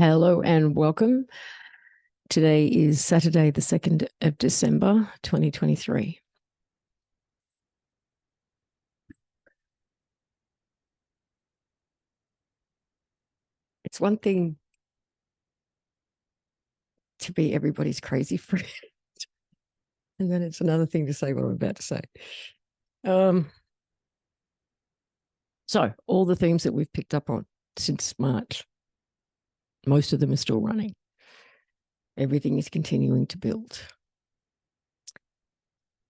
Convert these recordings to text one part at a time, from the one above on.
Hello and welcome. Today is Saturday, the 2nd of December, 2023. It's one thing to be everybody's crazy friend, and then it's another thing to say what I'm about to say. So all the themes that we've picked up on since March, most of them are still running. Everything is continuing to build.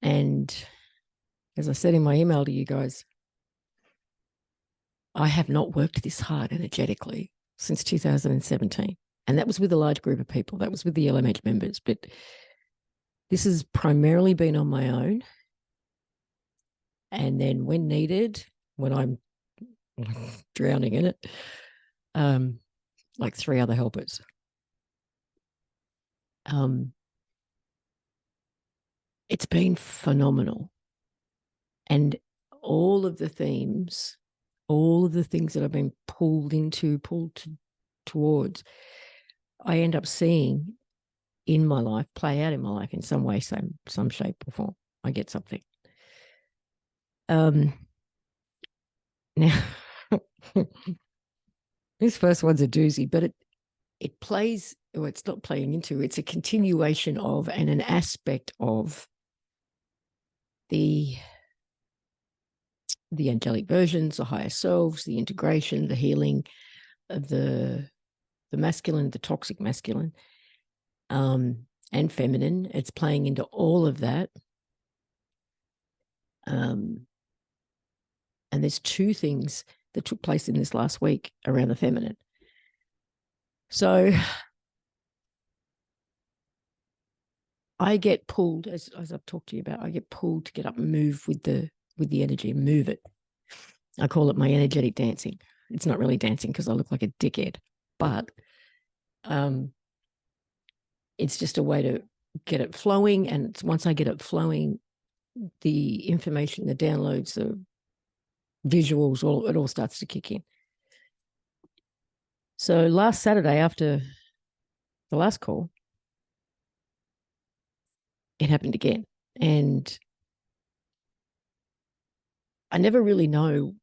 And as I said in my email to you guys, I have not worked this hard energetically since 2017. And that was with a large group of people. That was with the LMH members. But this has primarily been on my own. And then when needed, when I'm drowning in it, like 3 other helpers. It's been phenomenal. And all of the themes, all of the things that I've been pulled towards, I end up seeing in my life, play out in my life in some way, some shape or form. I get something. Now, this first one's a doozy, but it plays, or it's not playing into, it's a continuation of and an aspect of the angelic versions, the higher selves, the integration, the healing of the masculine, the toxic masculine, and feminine. It's playing into all of that. And there's 2 things that took place in this last week around the feminine. So I get pulled, as I've talked to you about, I get pulled to get up and move with the energy, move it. I call it my energetic dancing. It's not really dancing because I look like a dickhead, but it's just a way to get it flowing. And once I get it flowing, the information, the downloads, the visuals, it all starts to kick in. So last Saturday, after the last call, it happened again. And I never really know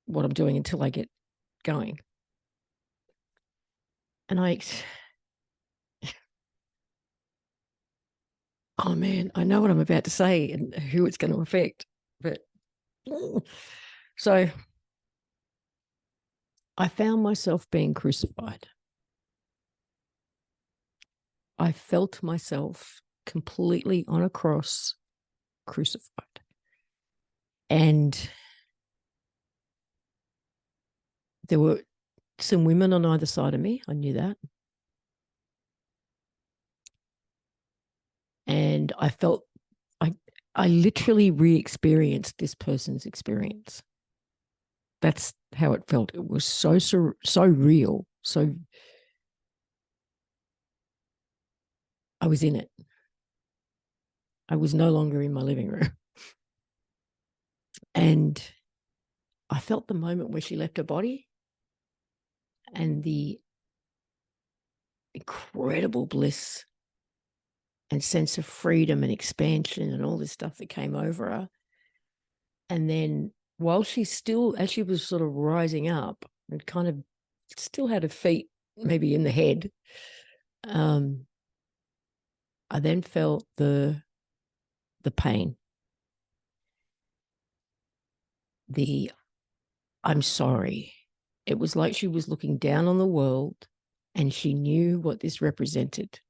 what I'm doing until I get going. And oh man, I know what I'm about to say and who it's going to affect. But so I found myself being crucified. I felt myself completely on a cross, crucified. And there were some women on either side of me. I knew that. And I felt, I literally re-experienced this person's experience. That's how it felt. It was so real. So I was in it. I was no longer in my living room. And I felt the moment where she left her body and the incredible bliss and sense of freedom and expansion and all this stuff that came over her. And then while as she was sort of rising up and kind of still had her feet maybe in the head, I then felt the pain, the I'm sorry. It was like she was looking down on the world and she knew what this represented.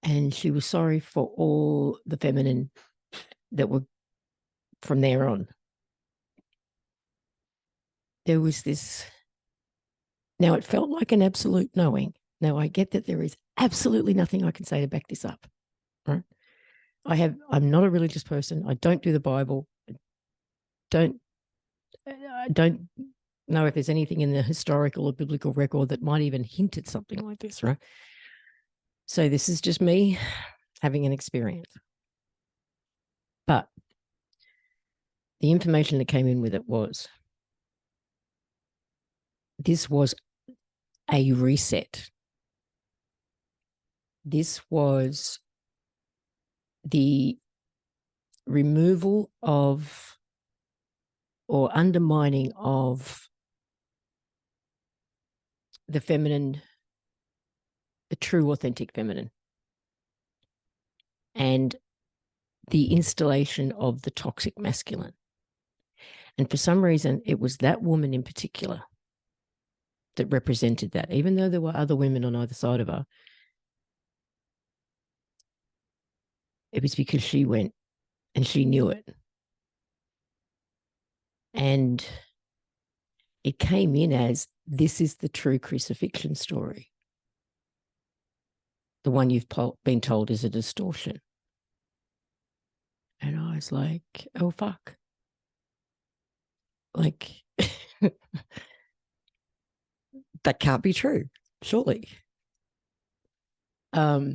And she was sorry for all the feminine that were from there on. There was this, now it felt like an absolute knowing. Now I get that there is absolutely nothing I can say to back this up. Right? I'm not a religious person. I don't do the Bible. I don't know if there's anything in the historical or biblical record that might even hint at something like this, right? So this is just me having an experience. But the information that came in with it was this was a reset. This was the removal of or undermining of the feminine, the true, authentic feminine, and the installation of the toxic masculine. And for some reason, it was that woman in particular that represented that, even though there were other women on either side of her. It was because she went and she knew it. And it came in as, this is the true crucifixion story. The one you've been told is a distortion. And I was like, oh, fuck. Like, that can't be true, surely. Now,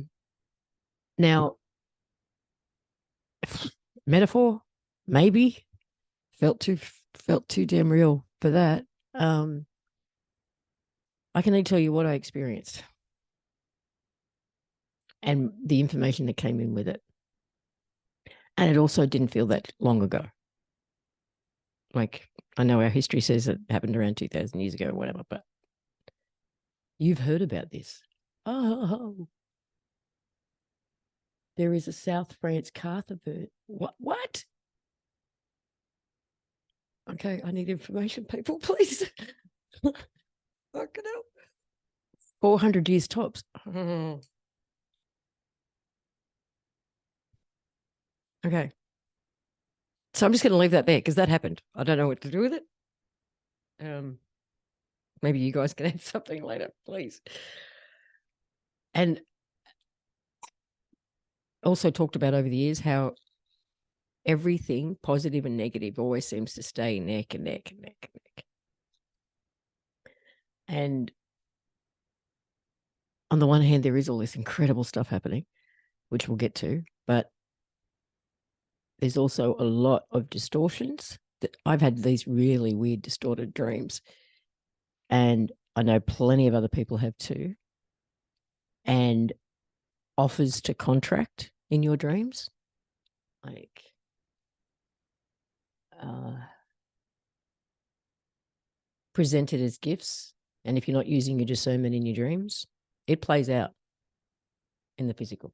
metaphor, maybe, felt too damn real for that. I can only tell you what I experienced and the information that came in with it. And it also didn't feel that long ago. Like, I know our history says it happened around 2,000 years ago or whatever, but you've heard about this. Oh, there is a South France Cartha bird. What? Okay, I need information, people, please. Fucking hell. 400 years tops. Okay. So I'm just going to leave that there because that happened. I don't know what to do with it. Maybe you guys can add something later, please. And also talked about over the years how everything positive and negative always seems to stay neck and neck and neck and neck. And on the one hand, there is all this incredible stuff happening, which we'll get to, but there's also a lot of distortions. That I've had these really weird distorted dreams, and I know plenty of other people have too, and offers to contract in your dreams, like presented as gifts. And if you're not using your discernment in your dreams, it plays out in the physical.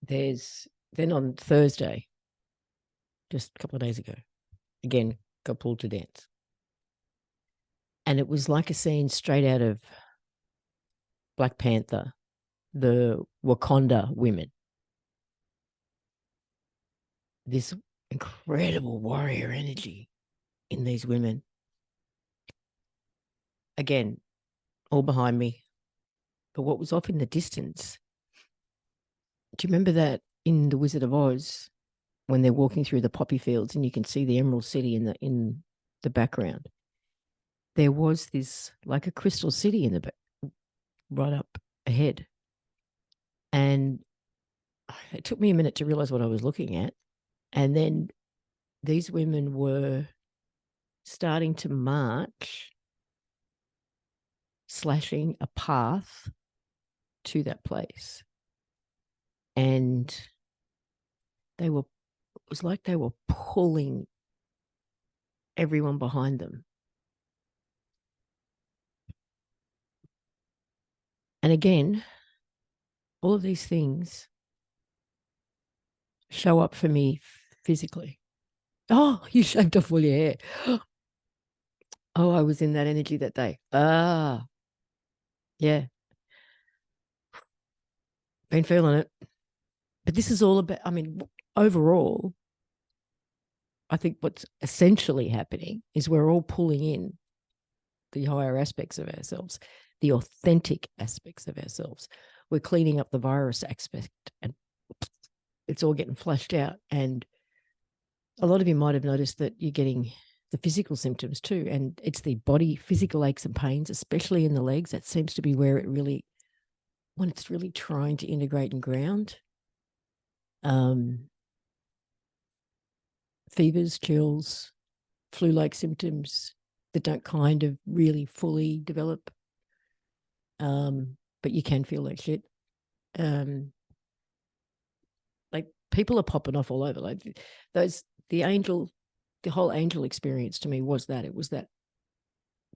There's then on Thursday, just a couple of days ago, again, got pulled to dance. And it was like a scene straight out of Black Panther, the Wakanda women. This incredible warrior energy in these women. Again, all behind me. But what was off in the distance, do you remember that in The Wizard of Oz, when they're walking through the poppy fields and you can see the Emerald City in the background? There was this, like a crystal city in the back, right up ahead. And it took me a minute to realize what I was looking at. And then these women were starting to march, slashing a path to that place. And it was like they were pulling everyone behind them. And again, all of these things show up for me physically. Oh, you shaved off all your hair. Oh, I was in that energy that day. Yeah. Been feeling it. But this is all about, I mean, overall, I think what's essentially happening is we're all pulling in the higher aspects of ourselves, the authentic aspects of ourselves. We're cleaning up the virus aspect and it's all getting flushed out. And a lot of you might have noticed that you're getting the physical symptoms too. And it's the body physical aches and pains, especially in the legs. That seems to be where it really, when it's really trying to integrate and ground. fevers, chills, flu-like symptoms that don't kind of really fully develop, but you can feel like shit. Like people are popping off all over. Like the whole angel experience to me was that. It was that,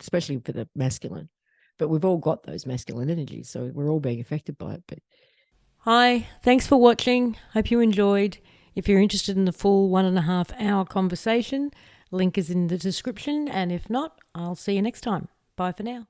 especially for the masculine. But we've all got those masculine energies, so we're all being affected by it. But Hi, thanks for watching. Hope you enjoyed. If you're interested in the full 1.5 hour conversation, link is in the description. And if not, I'll see you next time. Bye for now.